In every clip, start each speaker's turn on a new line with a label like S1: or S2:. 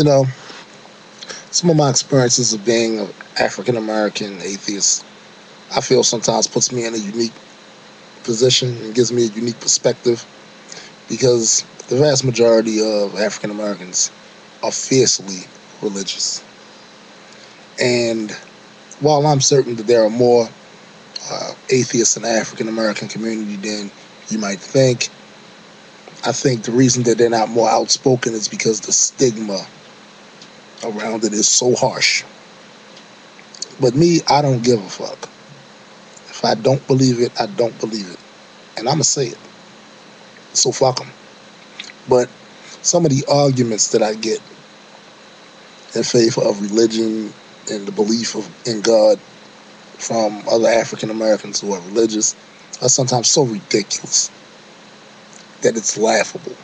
S1: You know, some of my experiences of being an African American atheist, I feel sometimes puts me in a unique position and gives me a unique perspective because the vast majority of African Americans are fiercely religious. And while I'm certain that there are more atheists in the African American community than you might think, I think the reason that they're not more outspoken is because the stigma around it is so harsh. But me, I don't give a fuck. If I don't believe it, I don't believe it. And I'm going to say it. So fuck them. But some of the arguments that I get in favor of religion and the belief in God from other African Americans who are religious are sometimes so ridiculous that it's laughable.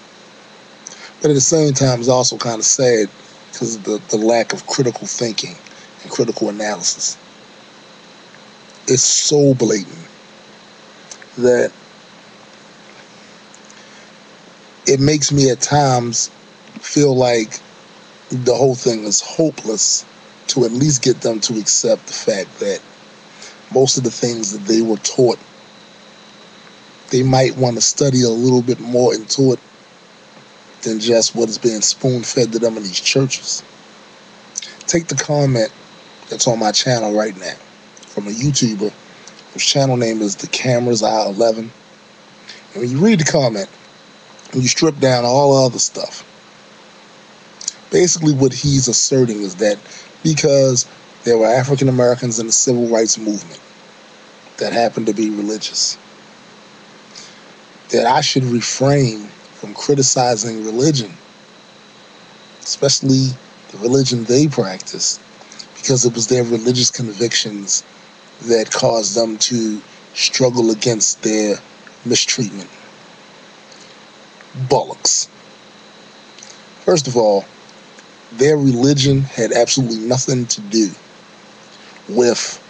S1: But at the same time, it's also kind of sad because of the lack of critical thinking and critical analysis. It's so blatant that it makes me at times feel like the whole thing is hopeless to at least get them to accept the fact that most of the things that they were taught, they might want to study a little bit more into it than just what is being spoon-fed to them in these churches. Take the comment that's on my channel right now from a YouTuber whose channel name is The Cameras I11. And when you read the comment, and you strip down all the other stuff, basically what he's asserting is that because there were African Americans in the civil rights movement that happened to be religious, that I should refrain from criticizing religion, especially the religion they practice, because it was their religious convictions that caused them to struggle against their mistreatment. Bollocks. First of all, their religion had absolutely nothing to do with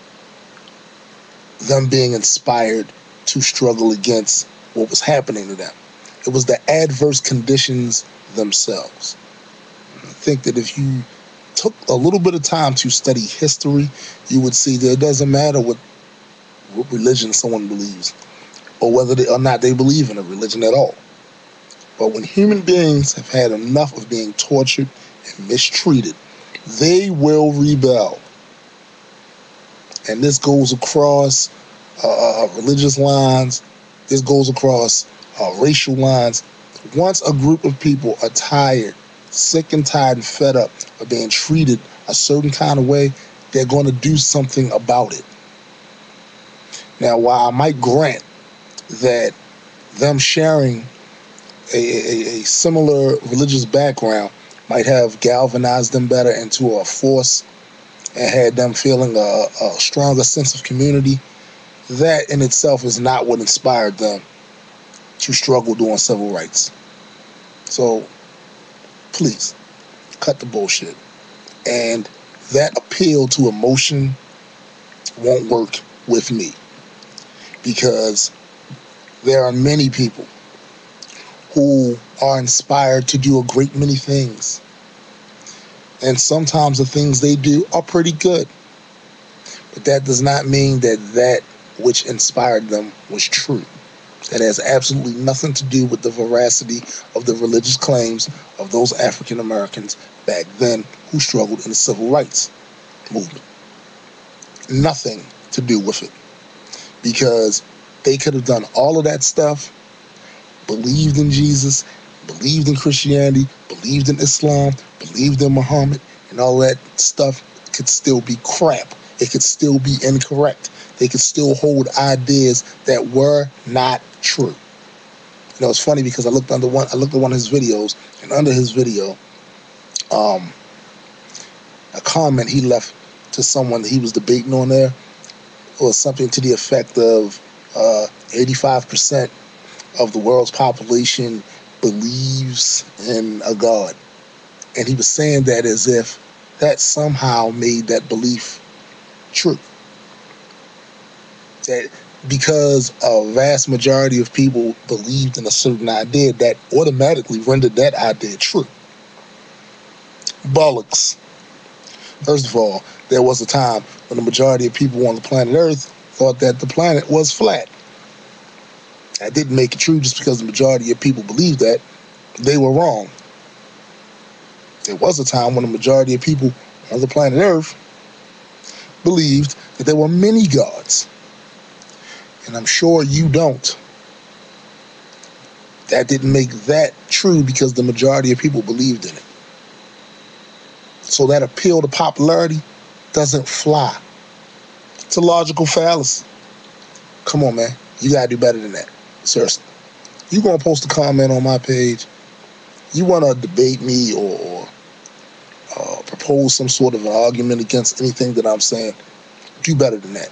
S1: them being inspired to struggle against what was happening to them. It was the adverse conditions themselves. I think that if you took a little bit of time to study history, you would see that it doesn't matter what religion someone believes or whether or not they believe in a religion at all. But when human beings have had enough of being tortured and mistreated, they will rebel. And this goes across religious lines. This goes across racial lines. Once a group of people are tired, sick and tired and fed up of being treated a certain kind of way, they're going to do something about it. Now, while I might grant that them sharing a similar religious background might have galvanized them better into a force and had them feeling a stronger sense of community, that in itself is not what inspired them to struggle doing civil rights. So, please, cut the bullshit. And that appeal to emotion won't work with me, because there are many people who are inspired to do a great many things. And sometimes the things they do are pretty good. But that does not mean that that which inspired them was true. That has absolutely nothing to do with the veracity of the religious claims of those African Americans back then who struggled in the civil rights movement. Nothing to do with it. Because they could have done all of that stuff, believed in Jesus, believed in Christianity, believed in Islam, believed in Muhammad, and all that stuff could still be crap. It could still be incorrect. They could still hold ideas that were not true. You know, it's funny because I looked at one of his videos, and under his video, a comment he left to someone that he was debating on there was something to the effect of 85% of the world's population believes in a God. And he was saying that as if that somehow made that belief true. That because a vast majority of people believed in a certain idea, that automatically rendered that idea true. Bollocks. First of all, there was a time when the majority of people on the planet Earth thought that the planet was flat. That didn't make it true just because the majority of people believed that. They were wrong. There was a time when the majority of people on the planet Earth believed that there were many gods. And I'm sure you don't. That didn't make that true because the majority of people believed in it. So that appeal to popularity doesn't fly. It's a logical fallacy. Come on, man. You gotta do better than that. Seriously. You gonna post a comment on my page, you wanna debate me or propose some sort of an argument against anything that I'm saying, do better than that.